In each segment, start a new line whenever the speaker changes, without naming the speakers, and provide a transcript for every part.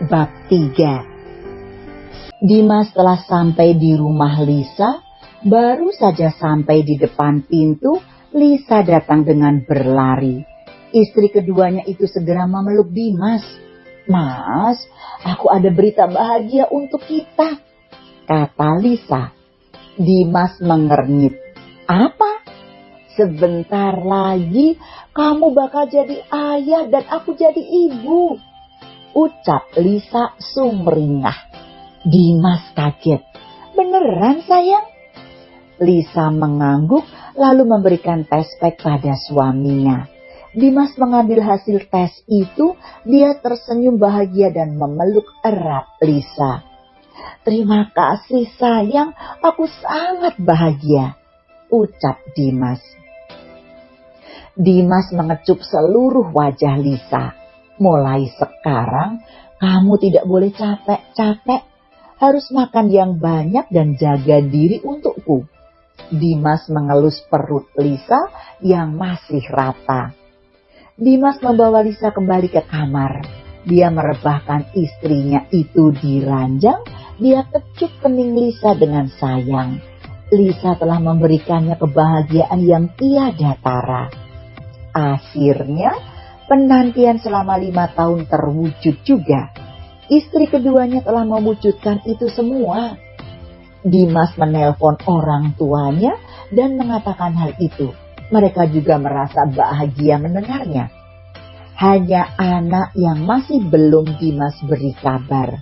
Bab 3. Dimas telah sampai di rumah Lisa. Baru saja sampai di depan pintu, Lisa datang dengan berlari. Istri keduanya itu segera memeluk Dimas. "Mas, aku ada berita bahagia untuk kita," kata Lisa. Dimas mengernyit. "Apa?" "Sebentar lagi kamu bakal jadi ayah dan aku jadi ibu," ucap Lisa sumringah. Dimas kaget. "Beneran sayang?" Lisa mengangguk lalu memberikan tes pack pada suaminya. Dimas mengambil hasil tes itu. Dia tersenyum bahagia dan memeluk erat Lisa. "Terima kasih sayang, aku sangat bahagia," ucap Dimas. Dimas mengecup seluruh wajah Lisa. "Mulai sekarang kamu tidak boleh capek-capek. Harus makan yang banyak dan jaga diri untukku." Dimas mengelus perut Lisa yang masih rata. Dimas membawa Lisa kembali ke kamar. Dia merebahkan istrinya itu di ranjang. Dia kecup kening Lisa dengan sayang. Lisa telah memberikannya kebahagiaan yang tiada tara. Akhirnya penantian selama 5 tahun terwujud juga. Istri keduanya telah mewujudkan itu semua. Dimas menelpon orang tuanya dan mengatakan hal itu. Mereka juga merasa bahagia mendengarnya. Hanya anak yang masih belum Dimas beri kabar.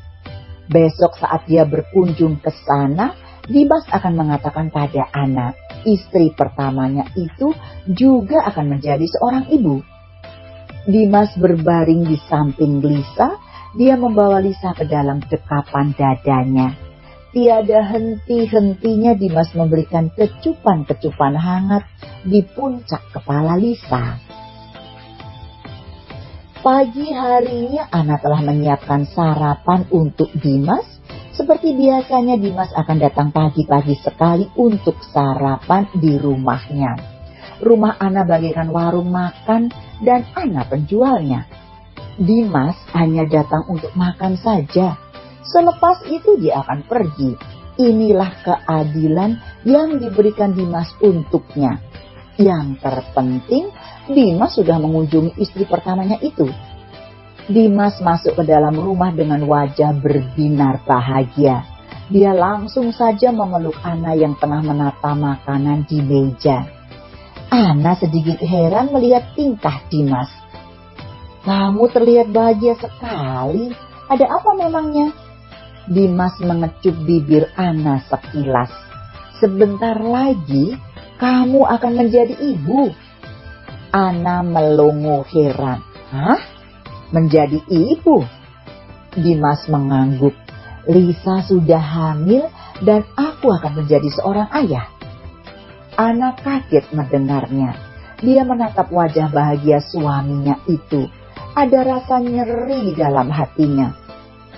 Besok saat dia berkunjung ke sana, Dimas akan mengatakan pada anak, istri pertamanya itu juga akan menjadi seorang ibu. Dimas berbaring di samping Lisa. Dia membawa Lisa ke dalam dekapan dadanya. Tiada henti-hentinya Dimas memberikan kecupan-kecupan hangat di puncak kepala Lisa. Pagi harinya Ana telah menyiapkan sarapan untuk Dimas. Seperti biasanya Dimas akan datang pagi-pagi sekali untuk sarapan di rumahnya. Rumah Ana bagaikan warung makan dan Ana penjualnya. Dimas hanya datang untuk makan saja. Selepas itu dia akan pergi. Inilah keadilan yang diberikan Dimas untuknya. Yang terpenting, Dimas sudah mengunjungi istri pertamanya itu. Dimas masuk ke dalam rumah dengan wajah berbinar bahagia. Dia langsung saja memeluk Ana yang tengah menata makanan di meja. Ana sedikit heran melihat tingkah Dimas. "Kamu terlihat bahagia sekali. Ada apa memangnya?" Dimas mengecup bibir Ana sekilas. "Sebentar lagi kamu akan menjadi ibu." Ana melongo heran. "Hah? Menjadi ibu?" Dimas mengangguk. "Lisa sudah hamil dan aku akan menjadi seorang ayah." Ana kaget mendengarnya. Dia menatap wajah bahagia suaminya itu. Ada rasa nyeri di dalam hatinya.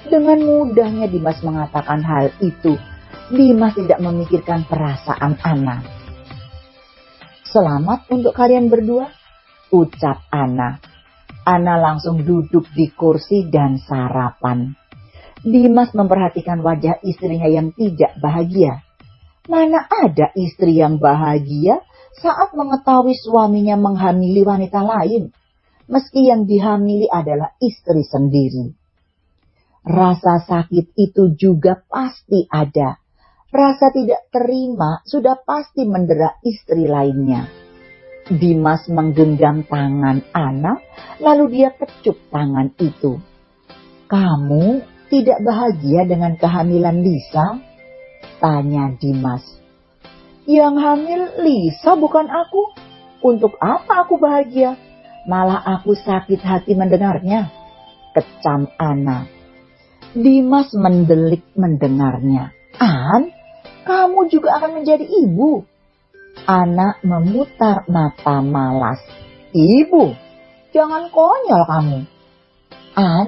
Dengan mudahnya Dimas mengatakan hal itu. Dimas tidak memikirkan perasaan Ana. "Selamat untuk kalian berdua," ucap Ana. Ana langsung duduk di kursi dan sarapan. Dimas memperhatikan wajah istrinya yang tidak bahagia. Mana ada istri yang bahagia saat mengetahui suaminya menghamili wanita lain, meski yang dihamili adalah istri sendiri. Rasa sakit itu juga pasti ada. Rasa tidak terima sudah pasti mendera istri lainnya. Dimas menggenggam tangan Ana, lalu dia kecup tangan itu. "Kamu tidak bahagia dengan kehamilan Lisa?" tanya Dimas. "Yang hamil Lisa bukan aku. Untuk apa aku bahagia? Malah aku sakit hati mendengarnya," kecam Ana. Dimas mendelik mendengarnya. "An, kamu juga akan menjadi ibu." Ana memutar mata malas. "Ibu? Jangan konyol kamu." "An,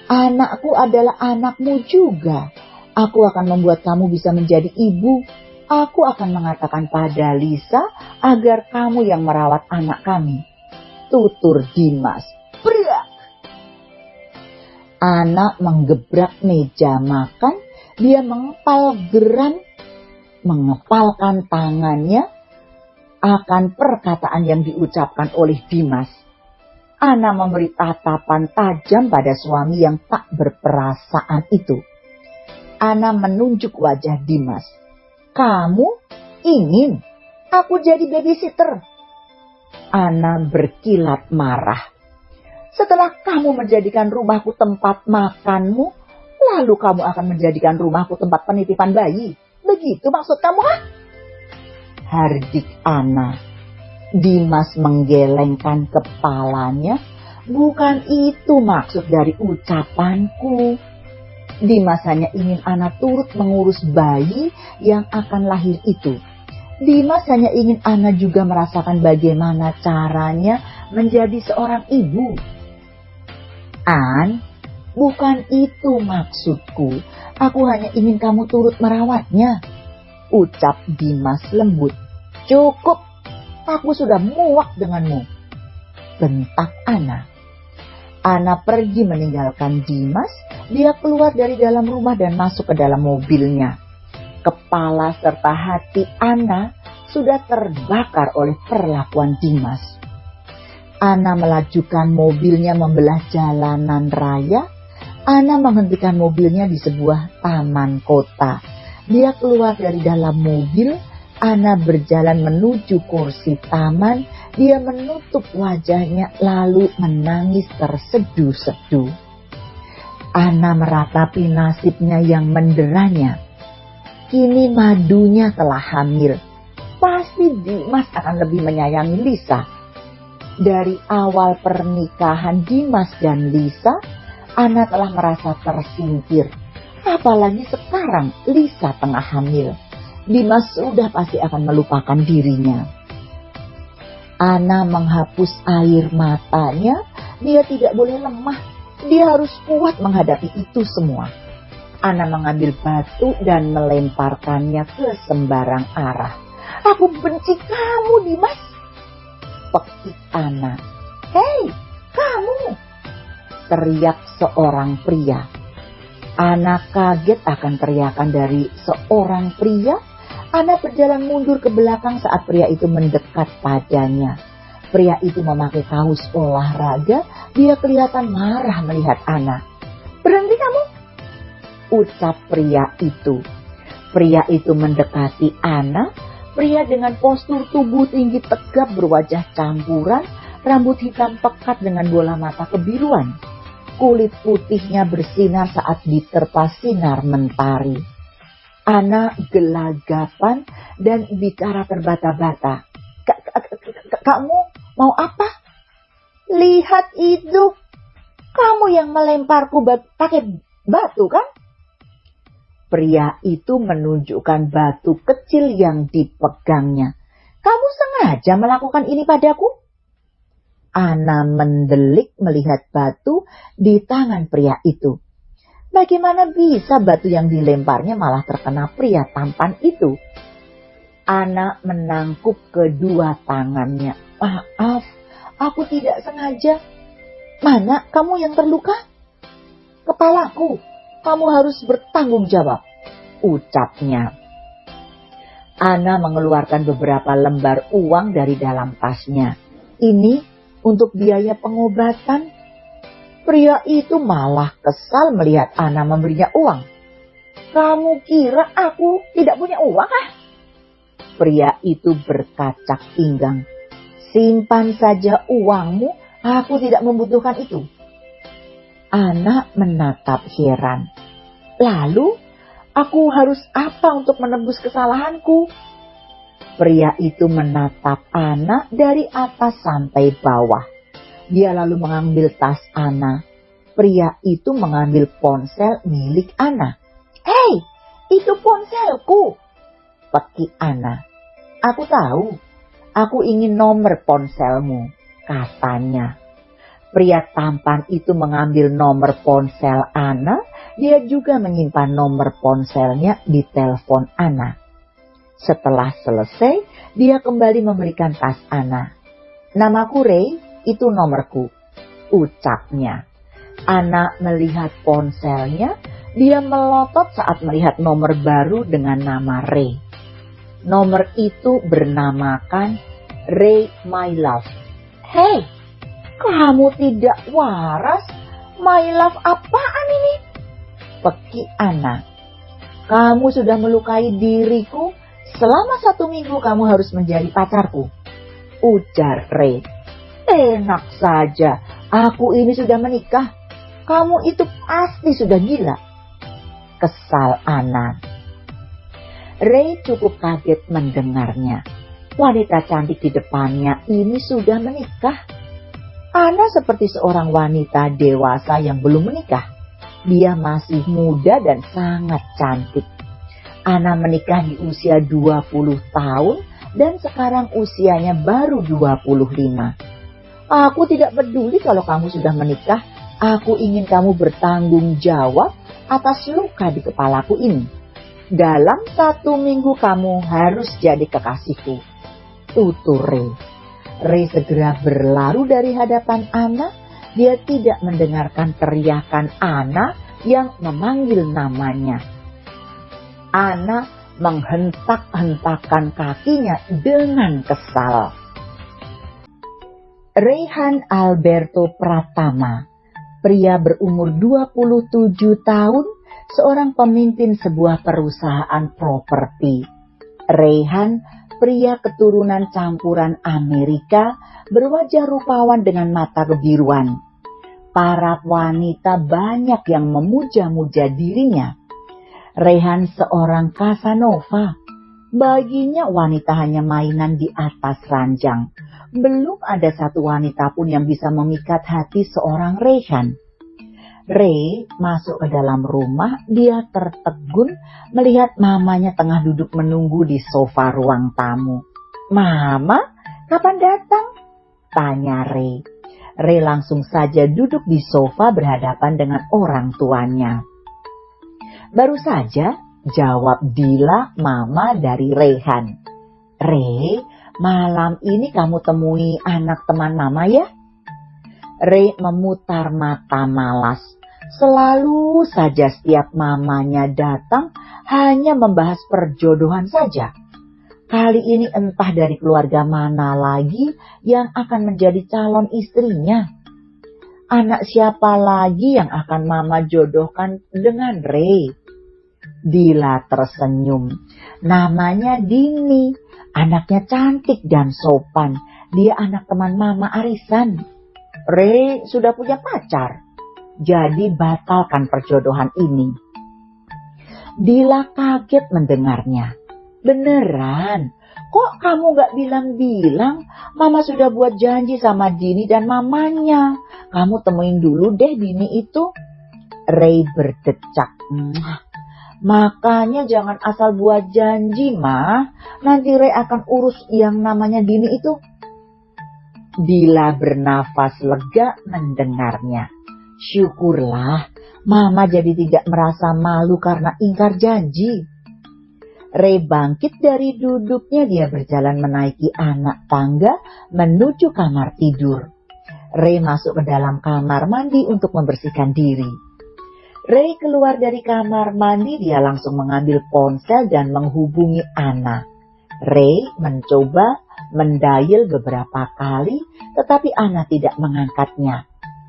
anakku adalah anakmu juga. Aku akan membuat kamu bisa menjadi ibu. Aku akan mengatakan pada Lisa agar kamu yang merawat anak kami," tutur Dimas. "Berak!" Ana menggebrak meja makan. Dia mengepalkan tangannya akan perkataan yang diucapkan oleh Dimas. Ana memberi tatapan tajam pada suami yang tak berperasaan itu. Ana menunjuk wajah Dimas. "Kamu ingin aku jadi babysitter?" Ana berkilat marah. "Setelah kamu menjadikan rumahku tempat makanmu, lalu kamu akan menjadikan rumahku tempat penitipan bayi. Begitu maksud kamu, ha?" Hardik Ana. Dimas menggelengkan kepalanya. "Bukan itu maksud dari ucapanku. Dimas hanya ingin Ana turut mengurus bayi yang akan lahir itu. Dimas hanya ingin Ana juga merasakan bagaimana caranya menjadi seorang ibu." "An, bukan itu maksudku. Aku hanya ingin kamu turut merawatnya," ucap Dimas lembut. "Cukup, aku sudah muak denganmu," bentak Ana. Ana pergi meninggalkan Dimas. Dia keluar dari dalam rumah dan masuk ke dalam mobilnya. Kepala serta hati Ana sudah terbakar oleh perlakuan Dimas. Ana melajukan mobilnya membelah jalanan raya. Ana menghentikan mobilnya di sebuah taman kota. Dia keluar dari dalam mobil. Ana berjalan menuju kursi taman. Dia menutup wajahnya lalu menangis terseduh-seduh. Ana meratapi nasibnya yang menderanya. Kini madunya telah hamil. Pasti Dimas akan lebih menyayangi Lisa. Dari awal pernikahan Dimas dan Lisa, Ana telah merasa tersingkir. Apalagi sekarang Lisa tengah hamil. Dimas sudah pasti akan melupakan dirinya. Ana menghapus air matanya. Dia tidak boleh lemah. Dia harus kuat menghadapi itu semua. Ana mengambil batu dan melemparkannya ke sembarang arah. "Aku benci kamu, Dimas," pekik Ana. "Hei, kamu!" teriak seorang pria. Ana kaget akan teriakan dari seorang pria. Ana berjalan mundur ke belakang saat pria itu mendekat padanya. Pria itu memakai kaos olahraga. Dia kelihatan marah melihat Ana. "Berhenti kamu!" ucap pria itu. Pria itu mendekati Ana. Pria dengan postur tubuh tinggi tegap berwajah campuran. Rambut hitam pekat dengan bola mata kebiruan. Kulit putihnya bersinar saat diterpa sinar mentari. Ana gelagapan dan bicara terbata-bata. "Kamu mau apa?" "Lihat itu. Kamu yang melemparku pakai batu, kan?" Pria itu menunjukkan batu kecil yang dipegangnya. "Kamu sengaja melakukan ini padaku?" Ana mendelik melihat batu di tangan pria itu. Bagaimana bisa batu yang dilemparnya malah terkena pria tampan itu? Ana menangkup kedua tangannya. "Maaf, aku tidak sengaja." "Mana kamu yang terluka?" "Kepalaku. Kamu harus bertanggung jawab," ucapnya. Ana mengeluarkan beberapa lembar uang dari dalam tasnya. "Ini untuk biaya pengobatan." Pria itu malah kesal melihat Ana memberinya uang. "Kamu kira aku tidak punya uang, ah?" Pria itu berkacak pinggang. "Simpan saja uangmu, aku tidak membutuhkan itu." Ana menatap heran. "Lalu, aku harus apa untuk menebus kesalahanku?" Pria itu menatap Ana dari atas sampai bawah. Dia lalu mengambil tas Ana. Pria itu mengambil ponsel milik Ana. "Hei, itu ponselku," pekik Ana. "Aku tahu. Aku ingin nomor ponselmu," katanya. Pria tampan itu mengambil nomor ponsel Ana. Dia juga menyimpan nomor ponselnya di telepon Ana. Setelah selesai, dia kembali memberikan tas Ana. "Namaku Ray. Itu nomorku," ucapnya. Ana melihat ponselnya, dia melotot saat melihat nomor baru dengan nama Ray. Nomor itu bernamakan Ray My Love. Hei, kamu tidak waras? My Love apaan ini? Peki Ana. Kamu sudah melukai diriku. Selama 1 minggu kamu harus menjadi pacarku, ujar Ray. Enak saja, aku ini sudah menikah. Kamu itu pasti sudah gila, kesal Ana. Ray cukup kaget mendengarnya. Wanita cantik di depannya ini sudah menikah. Ana seperti seorang wanita dewasa yang belum menikah. Dia masih muda dan sangat cantik. Ana menikah di usia 20 tahun dan sekarang usianya baru 25. Aku tidak peduli kalau kamu sudah menikah. Aku ingin kamu bertanggung jawab atas luka di kepalaku ini. Dalam 1 minggu kamu harus jadi kekasihku, tutur Ray. Ray segera berlari dari hadapan Ana. Dia tidak mendengarkan teriakan Ana yang memanggil namanya. Ana menghentak-hentakan kakinya dengan kesal. Rayhan Alberto Pratama, pria berumur 27 tahun, seorang pemimpin sebuah perusahaan properti. Rayhan, pria keturunan campuran Amerika, berwajah rupawan dengan mata kebiruan. Para wanita banyak yang memuja-muja dirinya. Rayhan seorang Casanova. Baginya wanita hanya mainan di atas ranjang. Belum ada satu wanita pun yang bisa memikat hati seorang Rayhan. Ray masuk ke dalam rumah. Dia tertegun melihat mamanya tengah duduk menunggu di sofa ruang tamu. "Mama, kapan datang?" tanya Ray. Ray langsung saja duduk di sofa berhadapan dengan orang tuanya. "Baru saja," jawab Dila, mama dari Rayhan. "Ray, malam ini kamu temui anak teman mama ya?" Ray memutar mata malas. Selalu saja setiap mamanya datang hanya membahas perjodohan saja. Kali ini entah dari keluarga mana lagi yang akan menjadi calon istrinya. Anak siapa lagi yang akan mama jodohkan dengan Ray? Dila tersenyum. "Namanya Dini. Anaknya cantik dan sopan. Dia anak teman mama arisan. Ray sudah punya pacar. Jadi batalkan perjodohan ini." Dila kaget mendengarnya. "Beneran? Kok kamu gak bilang-bilang? Mama sudah buat janji sama Dini dan mamanya. Kamu temuin dulu deh Dini itu." Ray berdecak. "Makanya jangan asal buat janji, Ma. Nanti Ray akan urus yang namanya Dini itu." Dila bernafas lega mendengarnya. Syukurlah, Mama jadi tidak merasa malu karena ingkar janji. Ray bangkit dari duduknya. Dia berjalan menaiki anak tangga menuju kamar tidur. Ray masuk ke dalam kamar mandi untuk membersihkan diri. Ray keluar dari kamar mandi. Dia langsung mengambil ponsel dan menghubungi Ana. Ray mencoba mendial beberapa kali, tetapi Ana tidak mengangkatnya.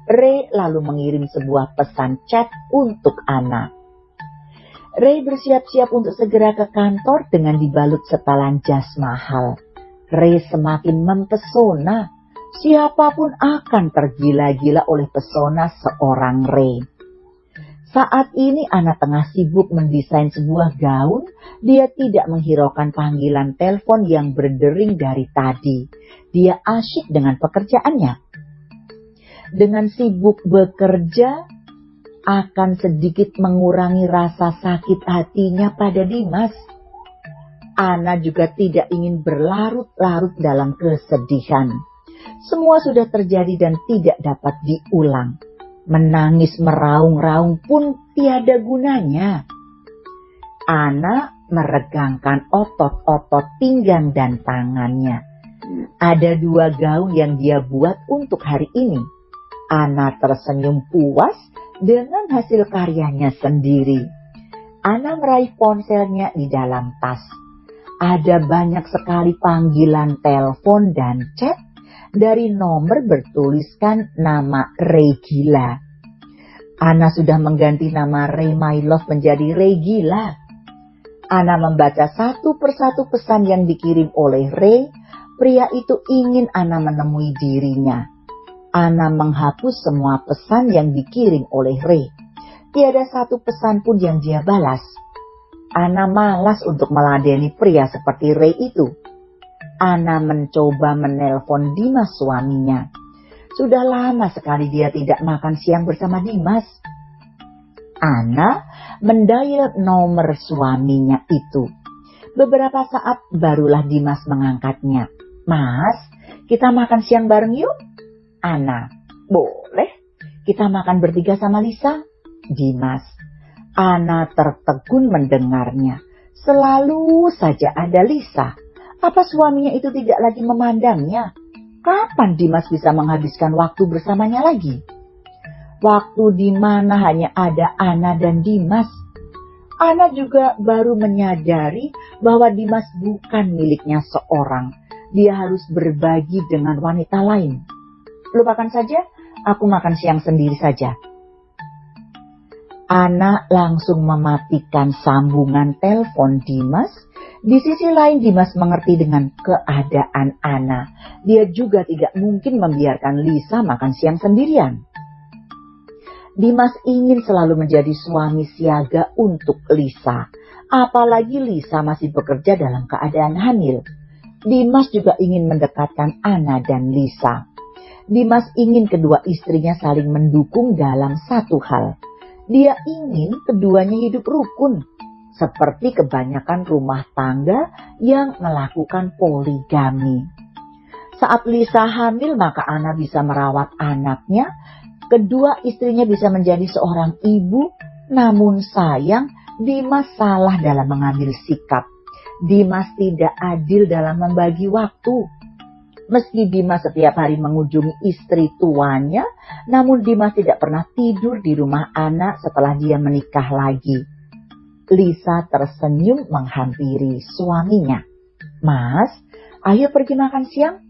Ray lalu mengirim sebuah pesan chat untuk Ana. Ray bersiap-siap untuk segera ke kantor dengan dibalut setelan jas mahal. Ray semakin mempesona. Siapapun akan tergila-gila oleh pesona seorang Ray. Saat ini Ana tengah sibuk mendesain sebuah gaun. Dia tidak menghiraukan panggilan telepon yang berdering dari tadi. Dia asyik dengan pekerjaannya. Dengan sibuk bekerja, akan sedikit mengurangi rasa sakit hatinya pada Dimas. Ana juga tidak ingin berlarut-larut dalam kesedihan. Semua sudah terjadi dan tidak dapat diulang. Menangis meraung-raung pun tiada gunanya. Ana meregangkan otot-otot pinggang dan tangannya. Ada 2 gaun yang dia buat untuk hari ini. Ana tersenyum puas dengan hasil karyanya sendiri. Ana meraih ponselnya di dalam tas. Ada banyak sekali panggilan telepon dan chat dari nomor bertuliskan nama Regila. Ana sudah mengganti nama Ray My Love menjadi Regila. Ana membaca satu persatu pesan yang dikirim oleh Ray. Pria itu ingin Ana menemui dirinya. Ana menghapus semua pesan yang dikirim oleh Ray. Tiada satu pesan pun yang dia balas. Ana malas untuk meladeni pria seperti Ray itu. Ana mencoba menelpon Dimas suaminya. Sudah lama sekali dia tidak makan siang bersama Dimas. Ana mendial nomor suaminya itu. Beberapa saat barulah Dimas mengangkatnya. Mas, kita makan siang bareng yuk? Ana, boleh. Kita makan bertiga sama Lisa? Dimas. Ana tertegun mendengarnya. Selalu saja ada Lisa. Apa suaminya itu tidak lagi memandangnya? Kapan Dimas bisa menghabiskan waktu bersamanya lagi? Waktu di mana hanya ada Ana dan Dimas. Ana juga baru menyadari bahwa Dimas bukan miliknya seorang. Dia harus berbagi dengan wanita lain. Lupakan saja, aku makan siang sendiri saja. Ana langsung mematikan sambungan telepon Dimas. Di sisi lain Dimas mengerti dengan keadaan Ana. Dia juga tidak mungkin membiarkan Lisa makan siang sendirian. Dimas ingin selalu menjadi suami siaga untuk Lisa. Apalagi Lisa masih bekerja dalam keadaan hamil. Dimas juga ingin mendekatkan Ana dan Lisa. Dimas ingin kedua istrinya saling mendukung dalam satu hal. Dia ingin keduanya hidup rukun. Seperti kebanyakan rumah tangga yang melakukan poligami. Saat Lisa hamil maka Ana bisa merawat anaknya. Kedua istrinya bisa menjadi seorang ibu. Namun sayang Dimas salah dalam mengambil sikap. Dimas tidak adil dalam membagi waktu. Meski Dimas setiap hari mengunjungi istri tuanya. Namun Dimas tidak pernah tidur di rumah Ana setelah dia menikah lagi. Lisa tersenyum menghampiri suaminya. Mas, ayo pergi makan siang.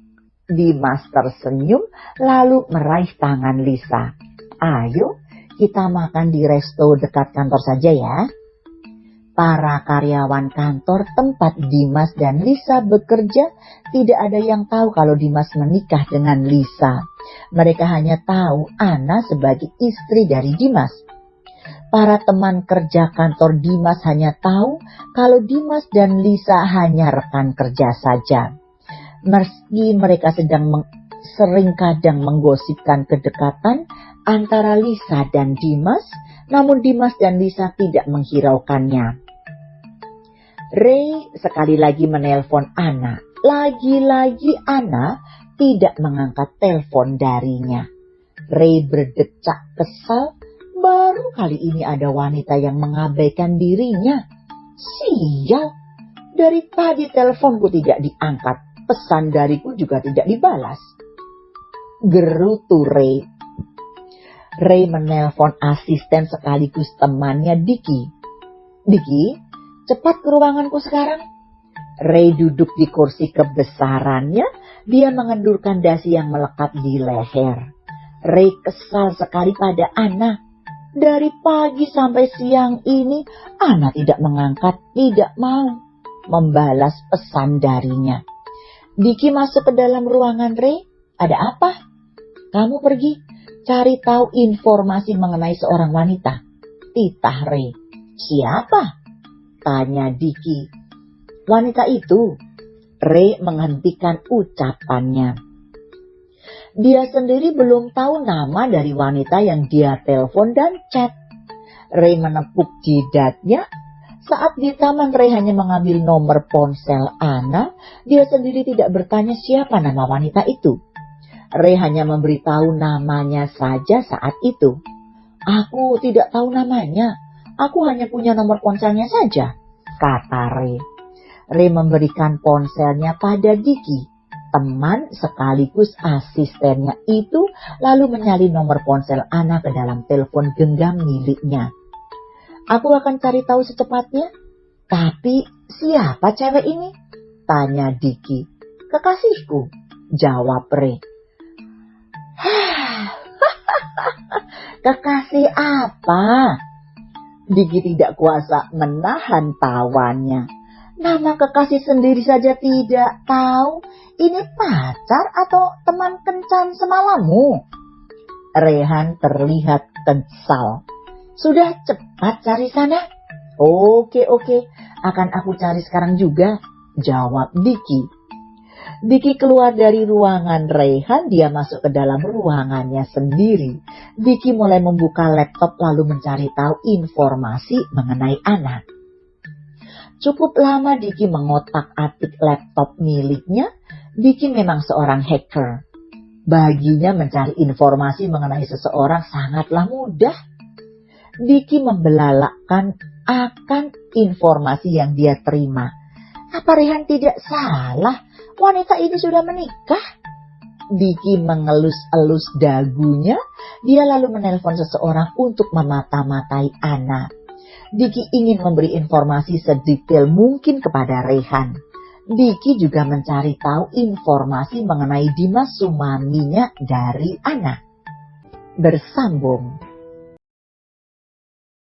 Dimas tersenyum lalu meraih tangan Lisa. Ayo kita makan di resto dekat kantor saja ya. Para karyawan kantor tempat Dimas dan Lisa bekerja tidak ada yang tahu kalau Dimas menikah dengan Lisa. Mereka hanya tahu Ana sebagai istri dari Dimas. Para teman kerja kantor Dimas hanya tahu kalau Dimas dan Lisa hanya rekan kerja saja. Meski mereka sering kadang menggosipkan kedekatan antara Lisa dan Dimas, namun Dimas dan Lisa tidak menghiraukannya. Ray sekali lagi menelpon Ana. Lagi-lagi Ana tidak mengangkat telepon darinya. Ray berdecak kesal. Baru kali ini ada wanita yang mengabaikan dirinya. Sial, dari tadi teleponku tidak diangkat, pesan dariku juga tidak dibalas. Gerutu Ray. Ray menelpon asisten sekaligus temannya Diki. Diki, cepat ke ruanganku sekarang. Ray duduk di kursi kebesarannya, dia mengendurkan dasi yang melekat di leher. Ray kesal sekali pada Ana. Dari pagi sampai siang ini, Ana tidak mengangkat, tidak mau membalas pesan darinya. Diki masuk ke dalam ruangan Ray. Ada apa? Kamu pergi cari tahu informasi mengenai seorang wanita. Titah Ray. Siapa? Tanya Diki. Wanita itu. Ray menghentikan ucapannya. Dia sendiri belum tahu nama dari wanita yang dia telepon dan chat. Ray menepuk jidatnya. Saat di taman Ray hanya mengambil nomor ponsel Ana. Dia sendiri tidak bertanya siapa nama wanita itu. Ray hanya memberitahu namanya saja saat itu. Aku tidak tahu namanya. Aku hanya punya nomor ponselnya saja, kata Ray. Ray memberikan ponselnya pada Diki. Teman sekaligus asistennya itu lalu menyalin nomor ponsel Ana ke dalam telepon genggam miliknya. Aku akan cari tahu secepatnya. Tapi siapa cewek ini? Tanya Diki. Kekasihku, jawab Ray. Kekasih apa? Diki tidak kuasa menahan tawannya. Nama kekasih sendiri saja tidak tahu. Ini pacar atau teman kencan semalammu? Rehan terlihat kesal. Sudah cepat cari sana. Oke, akan aku cari sekarang juga, jawab Diki. Diki keluar dari ruangan Rehan, dia masuk ke dalam ruangannya sendiri. Diki mulai membuka laptop lalu mencari tahu informasi mengenai Ana. Cukup lama Diki mengotak-atik laptop miliknya. Diki memang seorang hacker. Baginya mencari informasi mengenai seseorang sangatlah mudah. Diki membelalakkan akan informasi yang dia terima. Apa Rehan tidak salah? Wanita ini sudah menikah. Diki mengelus-elus dagunya. Dia lalu menelpon seseorang untuk memata-matai Ana. Diki ingin memberi informasi sedetail mungkin kepada Rehan. Diki juga mencari tahu informasi mengenai Dimas, suaminya dari Ana. Bersambung.